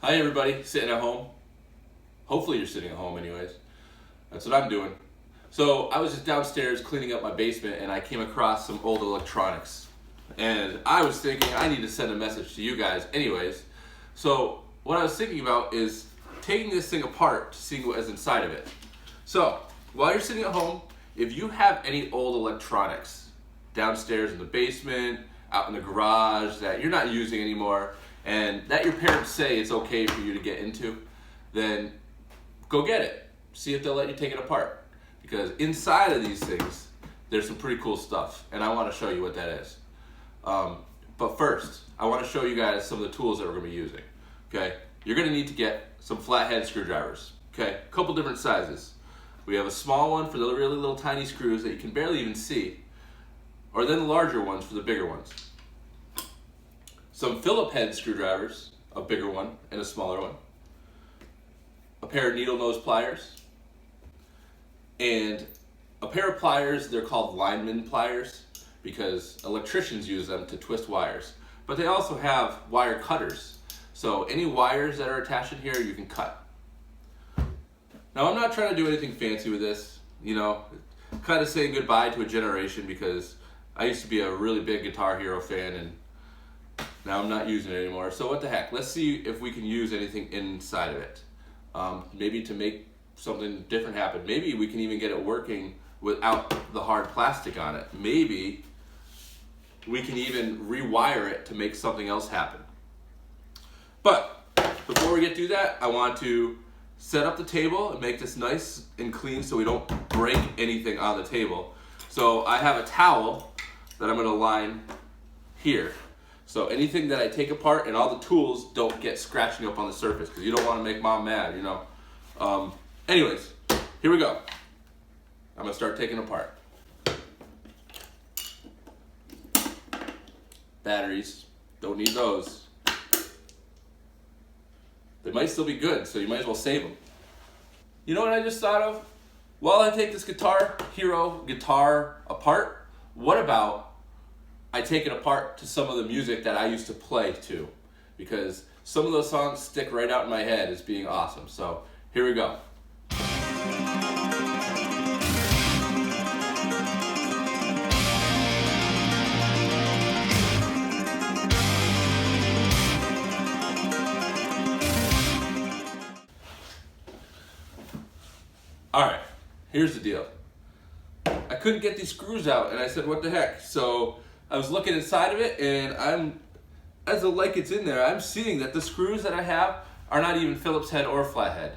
Hi everybody, sitting at home. Hopefully you're sitting at home anyways. That's what I'm doing. So I was just downstairs cleaning up my basement and I came across some old electronics. And I was thinking I need to send a message to you guys anyways. So what I was thinking about is taking this thing apart to see what is inside of it. So while you're sitting at home, if you have any old electronics downstairs in the basement, out in the garage that you're not using anymore, and that your parents say it's okay for you to get into, then go get it. See if they'll let you take it apart. Because inside of these things, there's some pretty cool stuff, and I want to show you what that is. But first, I want to show you guys some of the tools that we're going to be using. Okay, you're going to need to get some flathead screwdrivers. Okay, a couple different sizes. We have a small one for the really little tiny screws that you can barely even see, or then the larger ones for the bigger ones. Some Phillip head screwdrivers, a bigger one and a smaller one. A pair of needle nose pliers. And a pair of pliers, they're called lineman pliers because electricians use them to twist wires. But they also have wire cutters. So any wires that are attached in here, you can cut. Now I'm not trying to do anything fancy with this, kind of saying goodbye to a generation because I used to be a really big Guitar Hero fan and now I'm not using it anymore. So what the heck, let's see if we can use anything inside of it. Maybe to make something different happen. Maybe we can even get it working without the hard plastic on it. Maybe we can even rewire it to make something else happen. But before we get to that, I want to set up the table and make this nice and clean so we don't break anything on the table. So I have a towel that I'm going to line here. So anything that I take apart and all the tools don't get scratching up on the surface because you don't want to make mom mad, Anyways, here we go. I'm going to start taking apart. Batteries, don't need those. They might still be good, so you might as well save them. You know what I just thought of? While I take this Guitar Hero guitar apart, what about I take it apart to some of the music that I used to play to? Because some of those songs stick right out in my head as being awesome. So here we go. Alright, here's the deal. I couldn't get these screws out and I said, what the heck? So I was looking inside of it and as the light gets in there, I'm seeing that the screws that I have are not even Phillips head or flathead.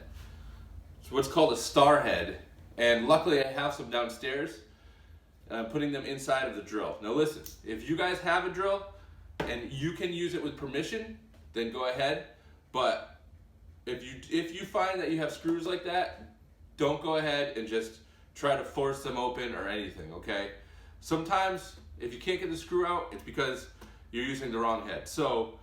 It's what's called a star head. And luckily I have some downstairs and I'm putting them inside of the drill. Now listen, if you guys have a drill and you can use it with permission, then go ahead. But if you find that you have screws like that, don't go ahead and just try to force them open or anything, okay? Sometimes, if you can't get the screw out, it's because you're using the wrong head. So,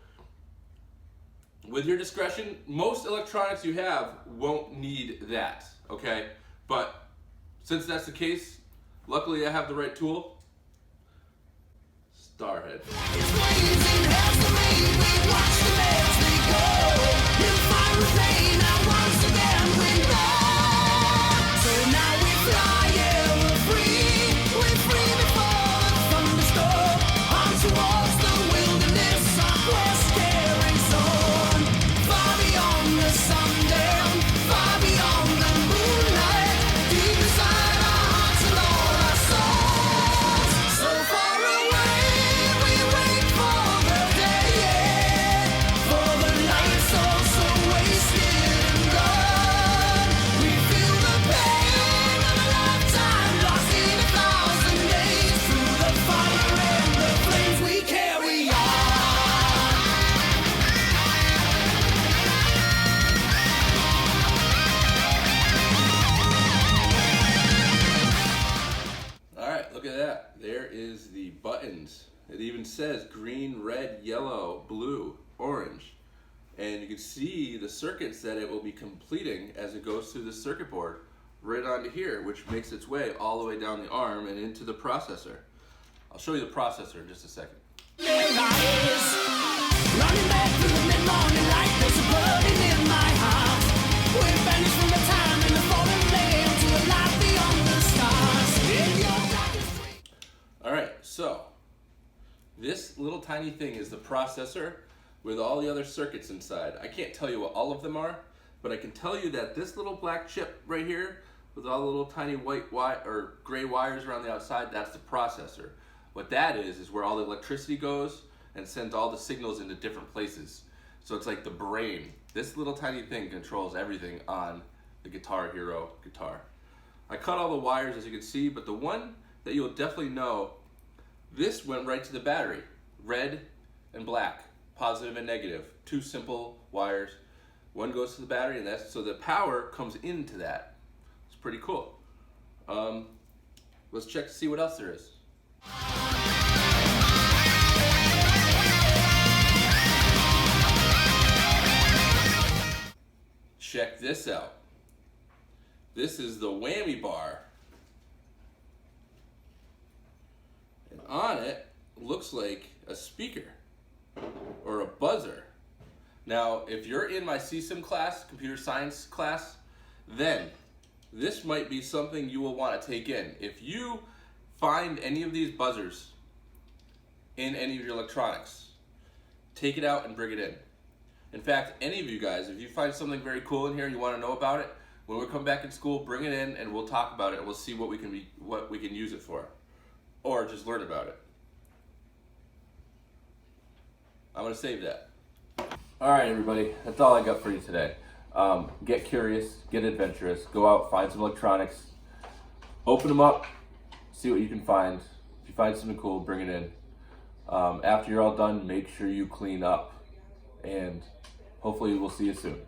with your discretion, most electronics you have won't need that, okay? But, since that's the case, luckily I have the right tool. Starhead. There is the buttons. It even says green, red, yellow, blue, orange. And you can see the circuits that it will be completing as it goes through the circuit board right onto here, which makes its way all the way down the arm and into the processor. I'll show you the processor in just a second. Running back through the mid-morning light, there's a bird in tiny thing is the processor with all the other circuits inside. I can't tell you what all of them are, but I can tell you that this little black chip right here with all the little tiny white or gray wires around the outside, that's the processor. What that is where all the electricity goes and sends all the signals into different places. So it's like the brain. This little tiny thing controls everything on the Guitar Hero guitar. I cut all the wires, as you can see, but the one that you'll definitely know, this went right to the battery. Red and black, positive and negative. Two simple wires. One goes to the battery, and that's so the power comes into that. It's pretty cool. Let's check to see what else there is. Check this out. This is the whammy bar. And on it looks like a speaker or a buzzer. Now, if you're in my CSIM class, computer science class, then this might be something you will want to take in. If you find any of these buzzers in any of your electronics, take it out and bring it in. In fact, any of you guys, if you find something very cool in here and you want to know about it, when we come back in school, bring it in and we'll talk about it. We'll see what we can use it for, or just learn about it. I'm gonna save that. All right, everybody, that's all I got for you today. Get curious, get adventurous, go out, find some electronics, open them up, see what you can find. If you find something cool, bring it in. After you're all done, make sure you clean up, and hopefully we'll see you soon.